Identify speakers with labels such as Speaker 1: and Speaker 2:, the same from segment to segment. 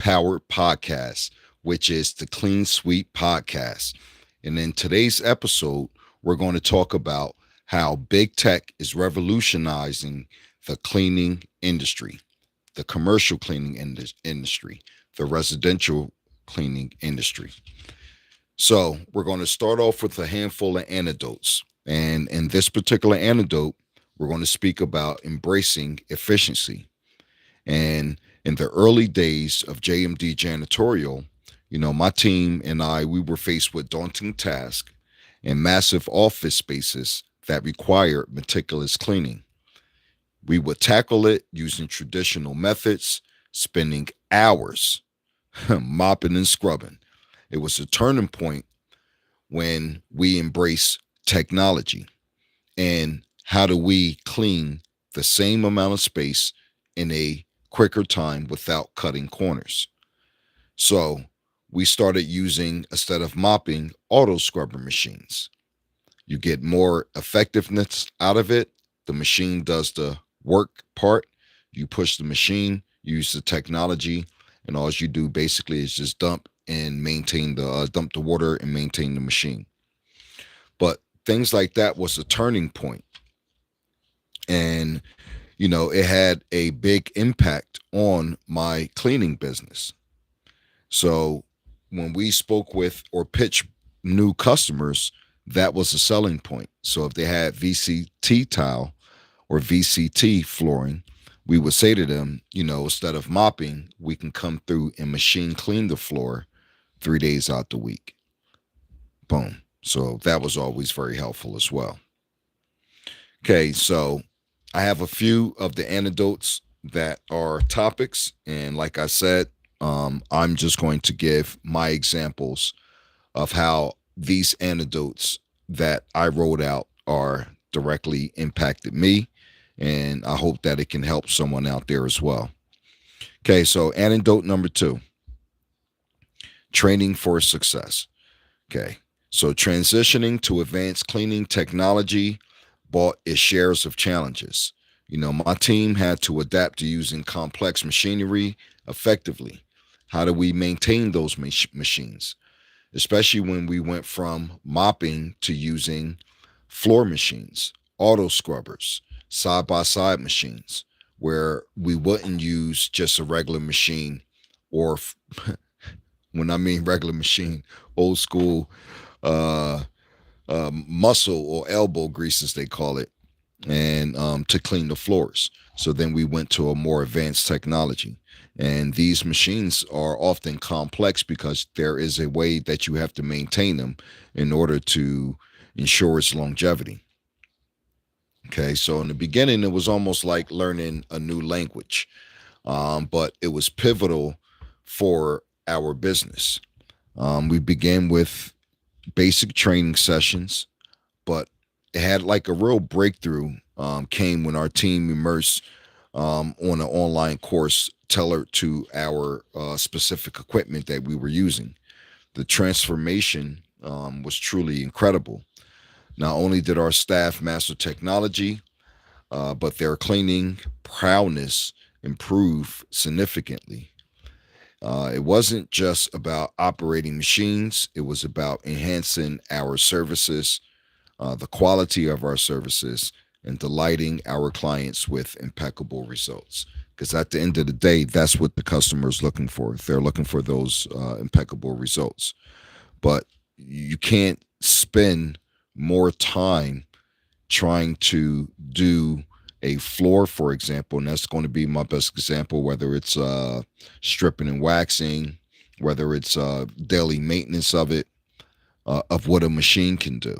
Speaker 1: powered podcast, which is the Clean Sweep Podcast. And in today's episode, we're going to talk about how big tech is revolutionizing the cleaning industry, the commercial cleaning industry, the residential cleaning industry. So, we're going to start off with a handful of anecdotes. And in this particular anecdote, we're going to speak about embracing efficiency. And in the early days of JMD janitorial, my team and we were faced with daunting tasks and massive office spaces that required meticulous cleaning. We would tackle it using traditional methods, spending hours mopping and scrubbing. It was a turning point when we embrace technology. And how do we clean the same amount of space in a quicker time without cutting corners? So we started using, instead of mopping, auto scrubber machines. You get more effectiveness out of it. The machine does the work part. You push the machine, use the technology, and all you do basically is just dump the water and maintain the machine. But things like that was a turning point, and it had a big impact on my cleaning business. So when we spoke with or pitched new customers, that was a selling point. So if they had VCT tile or VCT flooring, we would say to them, instead of mopping, we can come through and machine clean the floor 3 days out the week. Boom. So that was always very helpful as well. Okay, so I have a few of the anecdotes that are topics. And like I said, I'm just going to give my examples of how these anecdotes that I wrote out are directly impacted me. And I hope that it can help someone out there as well. Okay, so anecdote number 2, training for success. Okay, so transitioning to advanced cleaning technology brought its shares of challenges. My team had to adapt to using complex machinery effectively. How do we maintain those machines? Especially when we went from mopping to using floor machines, auto scrubbers, side by side machines, where we wouldn't use just a regular machine, or when I mean regular machine, old school uh, muscle or elbow grease, as they call it, and to clean the floors. So then we went to a more advanced technology. And these machines are often complex because there is a way that you have to maintain them in order to ensure its longevity. Okay, so in the beginning, it was almost like learning a new language, but it was pivotal for our business. We began with basic training sessions, but it had like a real breakthrough came when our team immersed on an online course tailored to our specific equipment that we were using. The transformation was truly incredible. Not only did our staff master technology, but their cleaning prowess improved significantly. It wasn't just about operating machines, it was about enhancing our services, the quality of our services, and delighting our clients with impeccable results. Because at the end of the day, that's what the customer is looking for. They're looking for those impeccable results. But you can't spend more time trying to do a floor, for example, and that's going to be my best example, whether it's stripping and waxing, whether it's daily maintenance of it, of what a machine can do.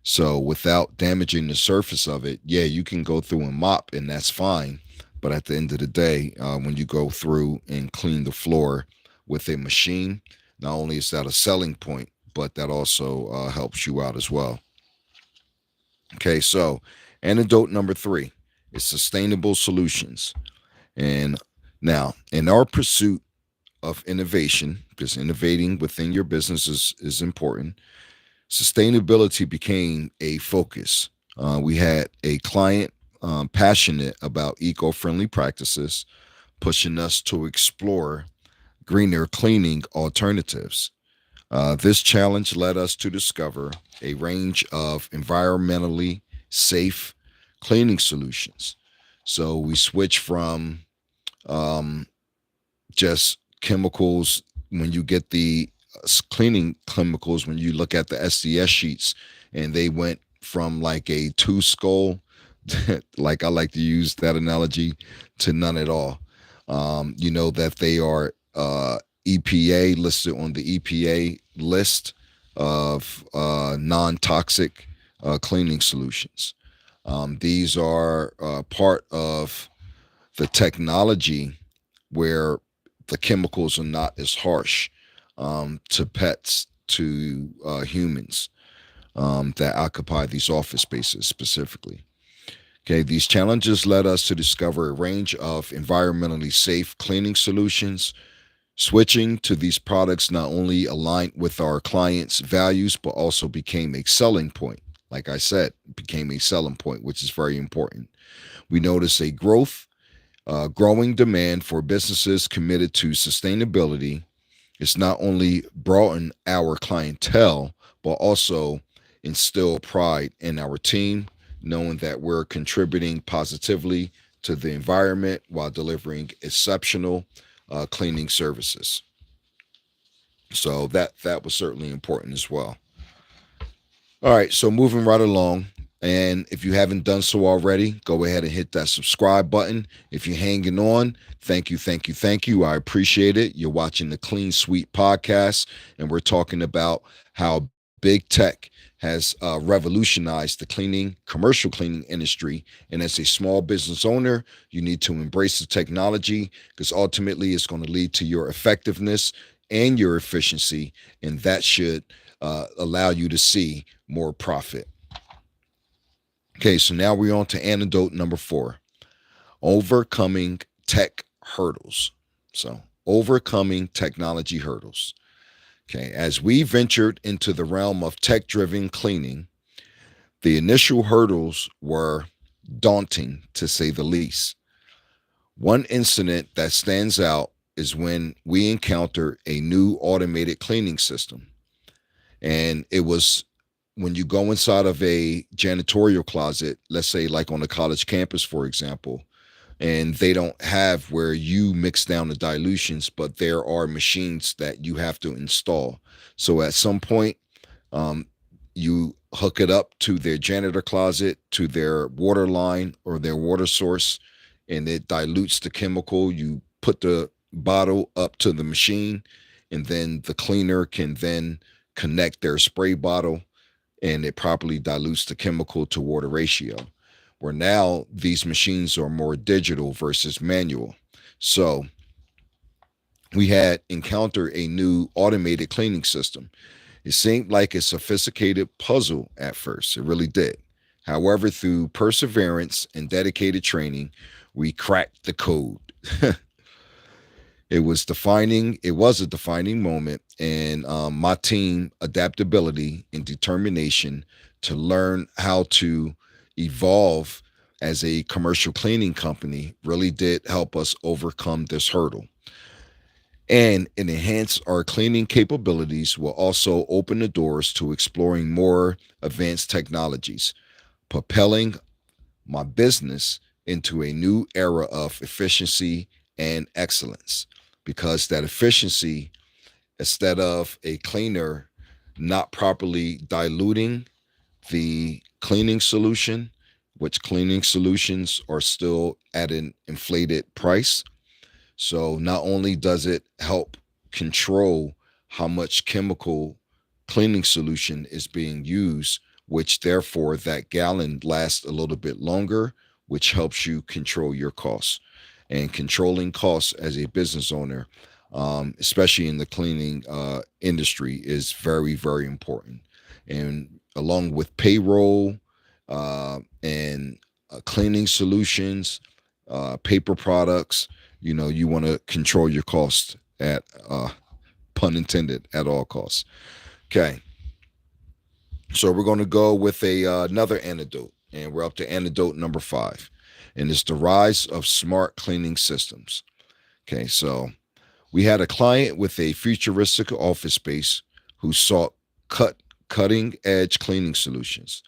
Speaker 1: So without damaging the surface of it, yeah, you can go through and mop, and that's fine. But at the end of the day, when you go through and clean the floor with a machine, not only is that a selling point, but that also helps you out as well. Okay, so anecdote number 3 is sustainable solutions. And now, in our pursuit of innovation, because innovating within your business is important, sustainability became a focus. We had a client passionate about eco friendly practices, pushing us to explore greener cleaning alternatives. This challenge led us to discover a range of environmentally safe cleaning solutions. So we switch from um, just chemicals when you get the cleaning chemicals, when you look at the SDS sheets, and they went from like a two skull, like I like to use that analogy, to none at all. You know that they are EPA listed on the EPA list of non toxic cleaning solutions. These are part of the technology where the chemicals are not as harsh to pets, to humans that occupy these office spaces specifically. Okay, these challenges led us to discover a range of environmentally safe cleaning solutions. Switching to these products not only aligned with our clients' values, but also became a selling point. Like I said, became a selling point, which is very important. We noticed a growing demand for businesses committed to sustainability. It's not only broaden our clientele, but also instill pride in our team, knowing that we're contributing positively to the environment while delivering exceptional cleaning services. So that was certainly important as well. All right, so moving right along. And if you haven't done so already, go ahead and hit that subscribe button. If you're hanging on, thank you, thank you, thank you. I appreciate it. You're watching the Clean Sweep podcast, and we're talking about how big tech has revolutionized the commercial cleaning industry. And as a small business owner, you need to embrace the technology because ultimately it's going to lead to your effectiveness and your efficiency, and that should allow you to see more profit. Okay, so now we're on to anecdote number 4, overcoming tech hurdles. So, overcoming technology hurdles. Okay, as we ventured into the realm of tech driven cleaning, the initial hurdles were daunting to say the least. One incident that stands out is when we encountered a new automated cleaning system. And it was when you go inside of a janitorial closet, let's say like on a college campus, for example, and they don't have where you mix down the dilutions, but there are machines that you have to install. So at some point, um, you hook it up to their janitor closet, to their water line or their water source, and it dilutes the chemical. You put the bottle up to the machine, and then the cleaner can then connect their spray bottle, and it properly dilutes the chemical to water ratio. Where now these machines are more digital versus manual. So we had encountered a new automated cleaning system. It seemed like a sophisticated puzzle at first. It really did. However, through perseverance and dedicated training, we cracked the code. It was a defining moment in my team adaptability and determination to learn how to evolve as a commercial cleaning company really did help us overcome this hurdle. And it enhanced our cleaning capabilities will also open the doors to exploring more advanced technologies, propelling my business into a new era of efficiency and excellence. Because that efficiency, instead of a cleaner not properly diluting the cleaning solution, which cleaning solutions are still at an inflated price. So not only does it help control how much chemical cleaning solution is being used, which therefore that gallon lasts a little bit longer, which helps you control your costs. And controlling costs as a business owner, especially in the cleaning industry, is very, very important. And along with payroll and cleaning solutions, paper products, you want to control your costs at pun intended at all costs. Okay, so we're going to go with another anecdote, and we're up to anecdote number 5, and it's the rise of smart cleaning systems. Okay, so We had a client with a futuristic office space who sought cut cutting edge cleaning solutions.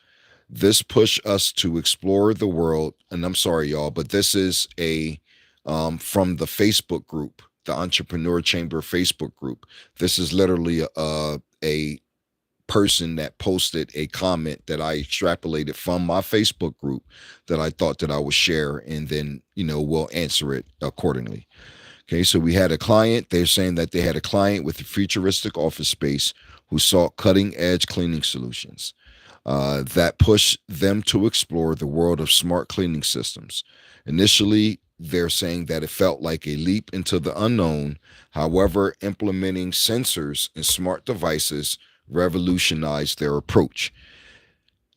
Speaker 1: This pushed us to explore the world. And I'm sorry, y'all, but this is a from the Facebook group, the Entrepreneur Chamber Facebook group. This is literally a person that posted a comment that I extrapolated from my Facebook group that I thought that I would share, and then we'll answer it accordingly. Okay, so we had a client. They're saying that they had a client with a futuristic office space who sought cutting edge cleaning solutions that pushed them to explore the world of smart cleaning systems. Initially, they're saying that it felt like a leap into the unknown. However, implementing sensors and smart devices revolutionized their approach.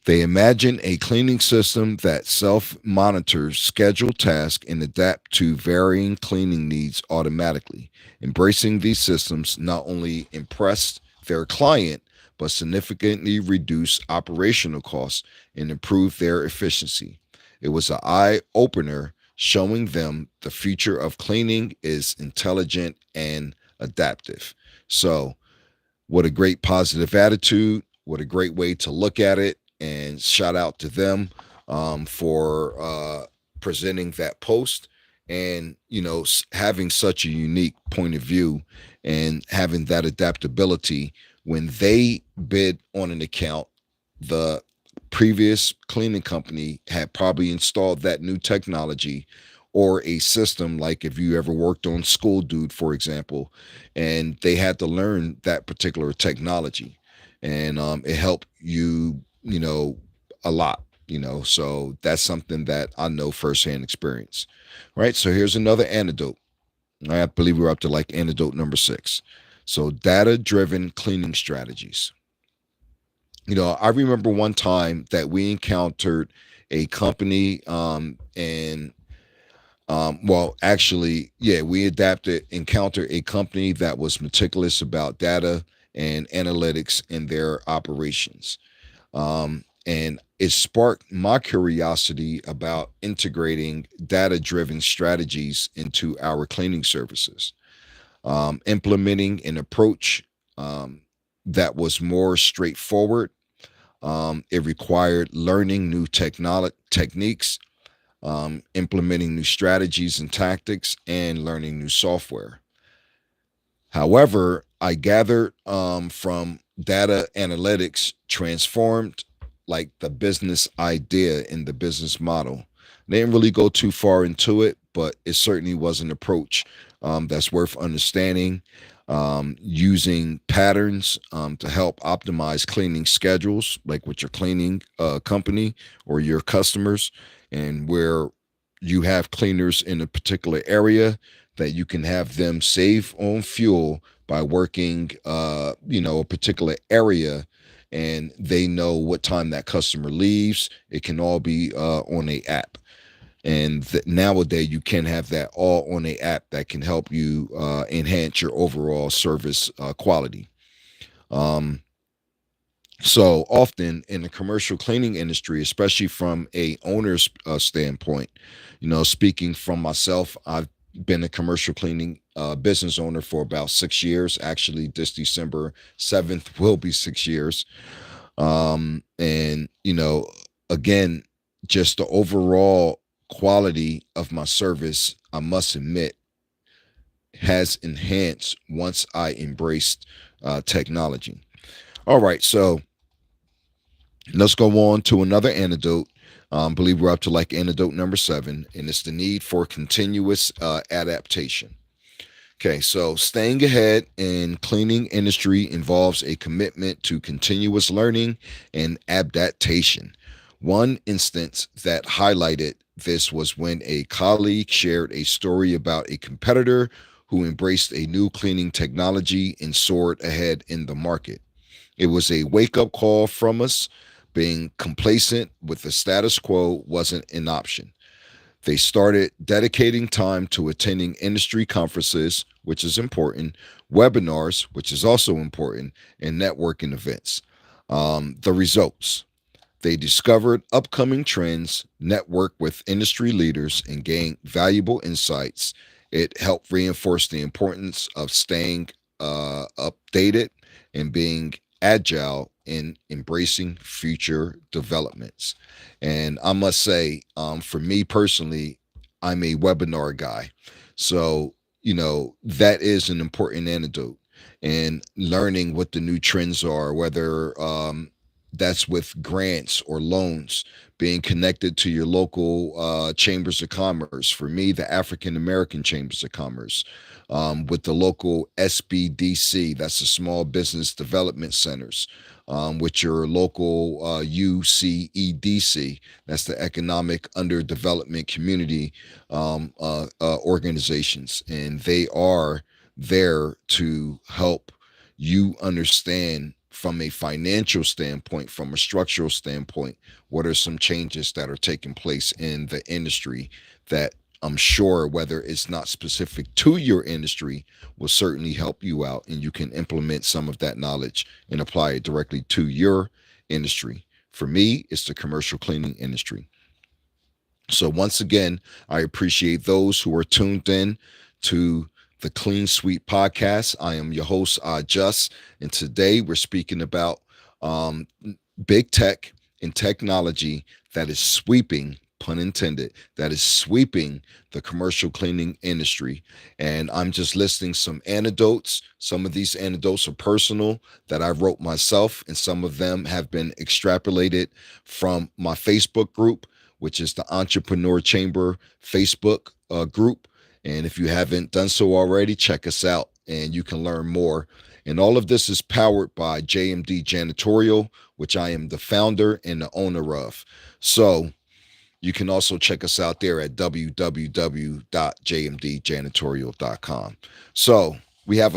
Speaker 1: They imagine a cleaning system that self monitors scheduled tasks and adapt to varying cleaning needs automatically. Embracing these systems not only impressed their client, but significantly reduced operational costs and improved their efficiency. It was an eye opener showing them the future of cleaning is intelligent and adaptive. So, what a great positive attitude. What a great way to look at it. And shout out to them for presenting that post and, having such a unique point of view and having that adaptability. When they bid on an account, the previous cleaning company had probably installed that new technology or a system, like if you ever worked on School Dude, for example, and they had to learn that particular technology, and it helped a lot. So that's something that I know firsthand experience. Right. So here's another anecdote. I believe we're up to like anecdote number 6. So data driven cleaning strategies. I remember one time that we encountered a company, and well, actually, yeah, we encountered a company that was meticulous about data and analytics in their operations. And it sparked my curiosity about integrating data driven strategies into our cleaning services, implementing an approach that was more straightforward. It required learning new techniques, implementing new strategies and tactics, and learning new software. However, I gathered from data analytics transformed like the business idea and the business model. They didn't really go too far into it, but it certainly was an approach that's worth understanding. Using patterns to help optimize cleaning schedules, like with your cleaning company or your customers, and where you have cleaners in a particular area that you can have them save on fuel by working, a particular area, and they know what time that customer leaves. It can all be on a app, and nowadays you can have that all on a app that can help you enhance your overall service quality. Um, so often in the commercial cleaning industry, especially from a owner's standpoint, speaking from myself, I've been a commercial cleaning business owner for about 6 years. Actually, this December 7th will be 6 years. And again, just the overall quality of my service, I must admit, has enhanced once I embraced technology. All right, so let's go on to another anecdote. I believe we're up to like anecdote number 7, and it's the need for continuous adaptation. Okay, so staying ahead in cleaning industry involves a commitment to continuous learning and adaptation. One instance that highlighted this was when a colleague shared a story about a competitor who embraced a new cleaning technology and soared ahead in the market. It was a wake up call from us. Being complacent with the status quo wasn't an option. They started dedicating time to attending industry conferences, which is important, webinars, which is also important, and networking events. The results: they discovered upcoming trends, networked with industry leaders, and gained valuable insights. It helped reinforce the importance of staying updated and being agile in embracing future developments. And I must say, for me personally, I'm a webinar guy. So, that is an important antidote, and learning what the new trends are, whether that's with grants or loans, being connected to your local chambers of commerce. For me, the African American Chambers of Commerce, with the local SBDC, that's the Small Business Development Centers, with your local UCEDC, that's the Economic Underdevelopment Community organizations. And they are there to help you understand from a financial standpoint, from a structural standpoint, what are some changes that are taking place in the industry that I'm sure, whether it's not specific to your industry, will certainly help you out, and you can implement some of that knowledge and apply it directly to your industry. For me, it's the commercial cleaning industry. So, once again, I appreciate those who are tuned in to the Clean Sweep podcast. I am your host, IJUST, and today we're speaking about um, big tech and technology that is sweeping, pun intended, that is sweeping the commercial cleaning industry. And I'm just listing some anecdotes. Some of these anecdotes are personal that I wrote myself, and some of them have been extrapolated from my Facebook group, which is the Entrepreneur Chamber Facebook group. And if you haven't done so already, check us out and you can learn more. And all of this is powered by JMD Janitorial, which I am the founder and the owner of. So you can also check us out there at www.jmdjanitorial.com. So we have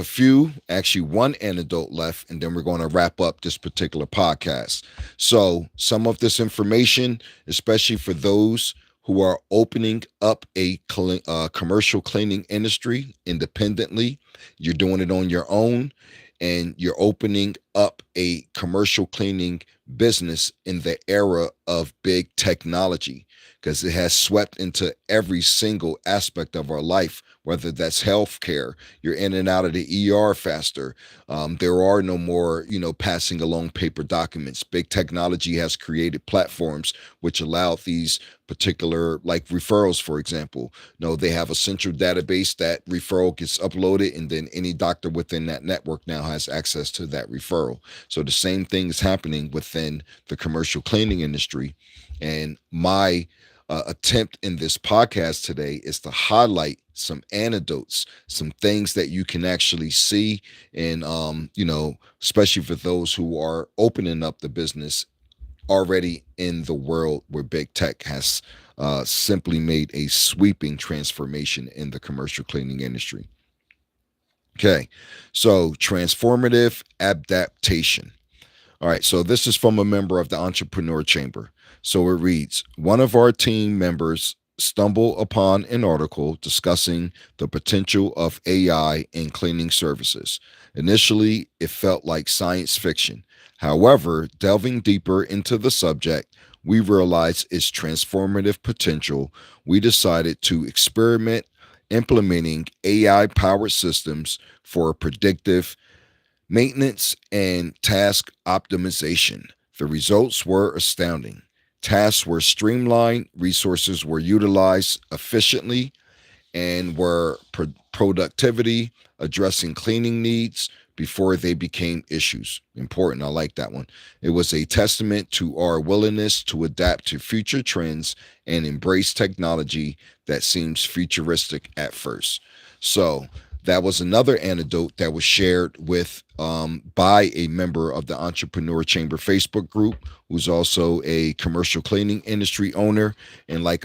Speaker 1: actually one anecdote left, and then we're going to wrap up this particular podcast. So some of this information, especially for those who are opening up a commercial cleaning industry independently, you're doing it on your own, and you're opening up a commercial cleaning business in the era of big technology, because it has swept into every single aspect of our life, whether that's healthcare, you're in and out of the ER faster. There are no more, passing along paper documents. Big technology has created platforms which allow these particular, like referrals, for example. No, they have a central database that referral gets uploaded, and then any doctor within that network now has access to that referral. So the same thing is happening within the commercial cleaning industry. And my attempt in this podcast today is to highlight some anecdotes, some things that you can actually see, and especially for those who are opening up the business already in the world where big tech has simply made a sweeping transformation in the commercial cleaning industry. Okay, so transformative adaptation. All right, so this is from a member of the Entrepreneur Chamber. So it reads: one of our team members stumbled upon an article discussing the potential of AI in cleaning services. Initially, it felt like science fiction. However, delving deeper into the subject, we realized its transformative potential. We decided to experiment implementing AI powered systems for predictive maintenance and task optimization. The results were astounding. Tasks were streamlined, resources were utilized efficiently, and were productivity addressing cleaning needs before they became issues. Important. I like that one. It was a testament to our willingness to adapt to future trends and embrace technology that seems futuristic at first. So that was another anecdote that was shared with by a member of the Entrepreneur Chamber Facebook group, who's also a commercial cleaning industry owner. And like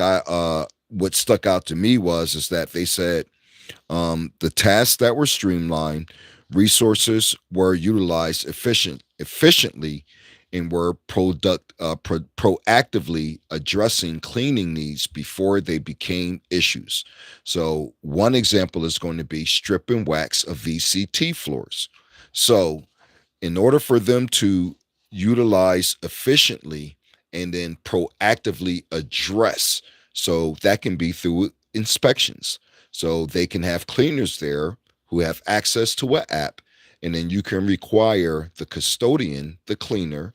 Speaker 1: what stuck out to me was is that they said the tasks that were streamlined, resources were utilized efficiently, and were proactively addressing cleaning needs before they became issues. So one example is going to be strip and wax of VCT floors. So in order for them to utilize efficiently and then proactively address, so that can be through inspections. So they can have cleaners there who have access to an app, and then you can require the custodian, the cleaner,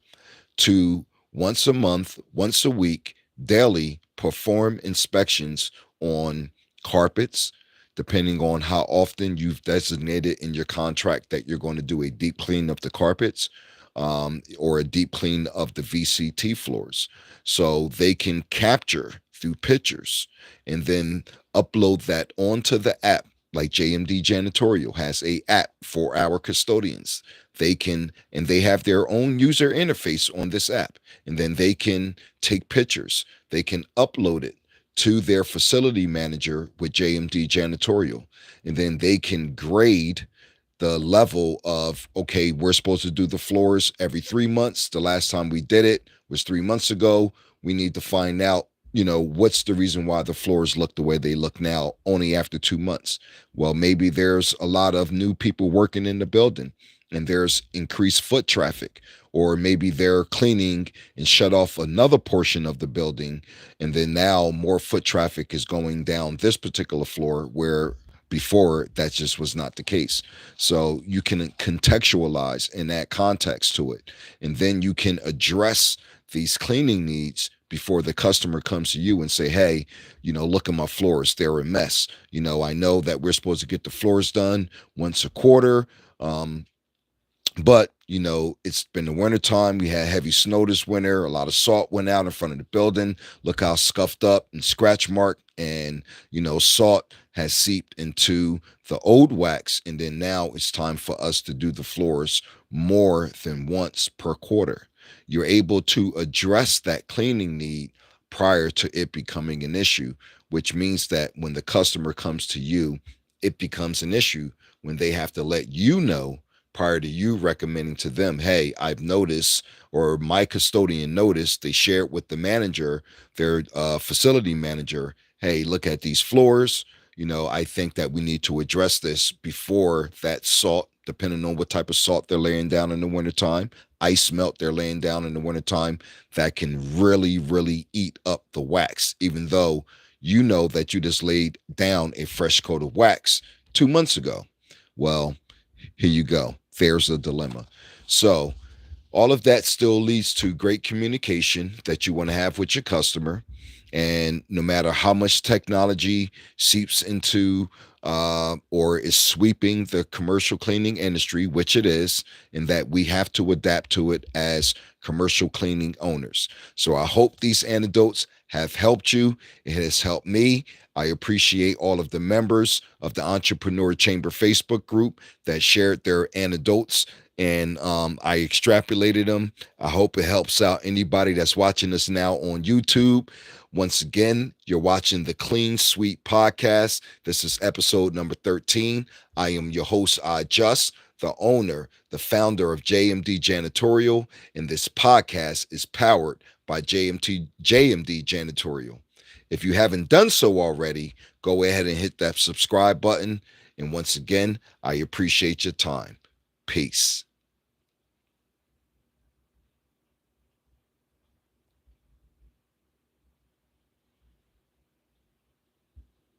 Speaker 1: to once a month, once a week, daily perform inspections on carpets, depending on how often you've designated in your contract that you're going to do a deep clean of the carpets, or a deep clean of the VCT floors. So they can capture through pictures and then upload that onto the app. Like JMD Janitorial has a app for our custodians. They can, and they have their own user interface on this app, and then they can take pictures. They can upload it to their facility manager with JMD Janitorial, and then they can grade the level of, okay, we're supposed to do the floors every 3 months. The last time we did it was 3 months ago. We need to find out, what's the reason why the floors look the way they look now only after 2 months. Well, maybe there's a lot of new people working in the building and there's increased foot traffic, or maybe they're cleaning and shut off another portion of the building, and then now more foot traffic is going down this particular floor where before that just was not the case. So you can contextualize and add context to it, and then you can address these cleaning needs before the customer comes to you and say, hey, look at my floors, they're a mess. I know that we're supposed to get the floors done once a quarter, but it's been the winter time. We had heavy snow this winter. A lot of salt went out in front of the building. Look how scuffed up and scratch marked, and salt has seeped into the old wax. And then now it's time for us to do the floors more than once per quarter. You're able to address that cleaning need prior to it becoming an issue, which means that when the customer comes to you, it becomes an issue when they have to let you know prior to you recommending to them, hey, I've noticed, or my custodian noticed, they share it with the manager, their facility manager, hey, look at these floors. I think that we need to address this before that salt, depending on what type of salt they're laying down in the wintertime, ice melt they're laying down in the wintertime, that can really, really eat up the wax, even though you know that you just laid down a fresh coat of wax 2 months ago. Well, here you go. There's a dilemma. So, all of that still leads to great communication that you want to have with your customer. And no matter how much technology seeps into, or is sweeping the commercial cleaning industry, which it is, and that we have to adapt to it as commercial cleaning owners. So I hope these anecdotes have helped you. It has helped me. I appreciate all of the members of the Entrepreneur Chamber Facebook group that shared their anecdotes, and I extrapolated them. I hope it helps out anybody that's watching us now on YouTube. Once again, you're watching the Clean Sweet Podcast. This is episode number 13. I am your host, IJUST, the owner, the founder of JMD Janitorial, and this podcast is powered by JMD Janitorial. If you haven't done so already, go ahead and hit that subscribe button. And once again, I appreciate your time. Peace.